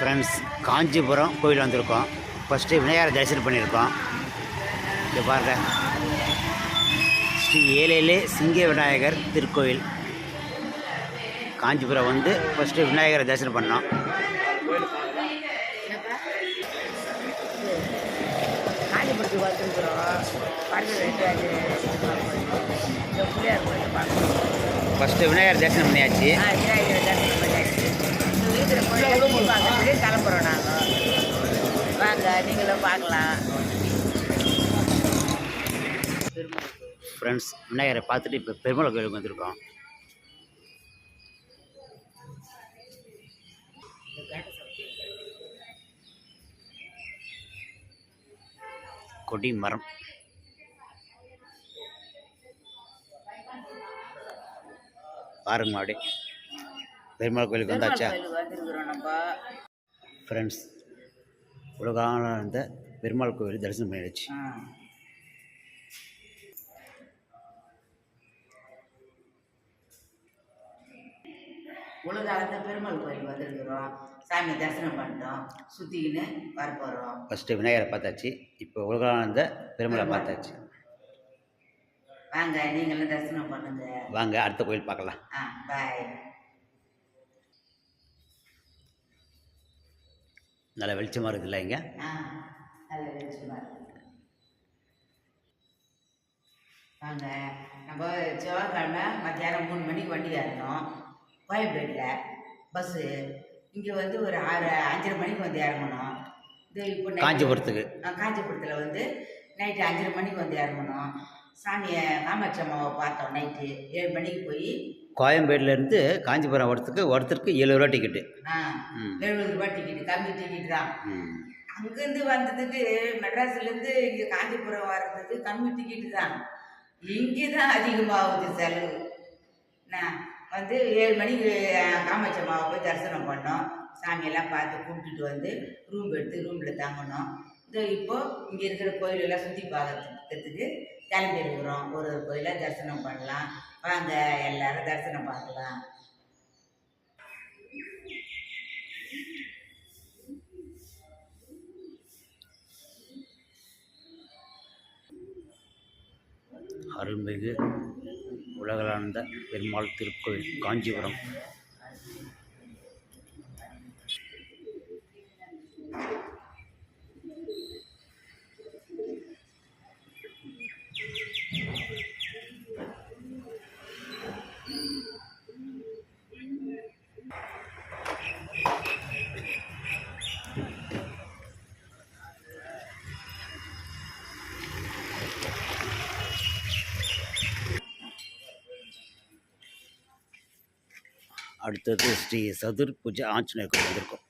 Friends, Kanchipuram கோயில் வந்திருக்கோம். First விநாயகரை தரிசனம் பண்ணியிருக்கோம். இங்கே பாருங்க, ஸ்ரீ ஏழேலே சிங்க விநாயகர் திருக்கோயில் காஞ்சிபுரம் வந்து ஃபஸ்ட்டு விநாயகரை தரிசனம் பண்ணோம். காஞ்சிபுரத்துக்கு வந்துருக்குறோம். ஃபஸ்ட்டு விநாயகர் தரிசனம் பண்ணியாச்சு. விநாயகர் தரிசனம் பண்ணியாச்சு. வீட்டில் போய் பார்க்கறதுக்கு கிளம்புறோம். நாங்கள் வாங்க, நீங்களும் பார்க்கலாம். ஃப்ரெண்ட்ஸ், விநாயகரை பார்த்துட்டு இப்போ பெருமாள் கோயிலுக்கு வந்திருக்கோம். கொடி மரம், பாருங்க மாடி. பெருமாள் கோயிலுக்கு வந்தாச்சா ஃப்ரெண்ட்ஸ்? உலகானந்த பெருமாள் கோயில் தரிசனம் பண்ணிடுச்சு. உலகானந்த பெருமாள் கோயில் வந்துருக்குறோம். சாமி தரிசனம் பண்ணிட்டோம். சுற்றிக்கின்னு வரப்போகிறோம். ஃபஸ்ட்டு விநாயகரை பார்த்தாச்சு, இப்போ உலகானந்த பெருமாளை பார்த்தாச்சு. வாங்க, நீங்களும் தரிசனம் பண்ணுங்க. வாங்க, அடுத்த கோயில் பார்க்கலாம். பாய். நல்ல வெளிச்சமாக இருக்குல்ல இங்கே? நல்ல வெளிச்சமாக இருக்கு. வாங்க, நம்ம செவ்வாய்க்கிழமை மத்தியானம் 3 மணிக்கு வண்டி ஏறணும். கோயம்பேட்டில் பஸ்ஸு. இங்கே வந்து ஒரு 5:30 மணிக்கு வந்து இறங்கணும். இது இப்போ காஞ்சிபுரத்துக்கு. காஞ்சிபுரத்தில் வந்து நைட்டு 5:30 மணிக்கு வந்து இறங்கணும். சாமியை காமாட்சி அம்மாவை பார்த்தோம். நைட்டு 7 மணிக்கு போய் கோயம்பேடுலேருந்து காஞ்சிபுரம் ஒருத்தருக்கு 7 ரூபா டிக்கெட்டு. 70 ரூபா டிக்கெட்டு, கம்மி டிக்கெட்டு தான். அங்கேருந்து வந்ததுக்கு மெட்ராஸ்லேருந்து இங்கே காஞ்சிபுரம் வர்றதுக்கு கம்மி டிக்கெட்டு தான். இங்கே தான் அதிகமாகுது செலவு. நான் வந்து 7 மணிக்கு காமாட்சி அம்மாவை போய் தரிசனம் பண்ணோம். சாமியெல்லாம் பார்த்து கும்பிட்டுட்டு வந்து ரூம் எடுத்து ரூமில் தங்கணும். இப்போது இங்கே இருக்கிற கோயிலெல்லாம் சுற்றி பார்க்கறதுக்கு கிளம்பி இருக்கிறோம். ஒரு கோயிலாக தரிசனம் பண்ணலாம். வாங்க, எல்லாரும் தரிசனம் பார்க்கலாம். அருள்மிகு உலகானந்த பெருமாள் திருக்கோயில் காஞ்சிபுரம். அடுத்தது ஸ்ரீ சதுர்புஜ ஆஞ்சநேயர் கோயில் வந்திருக்கோம்.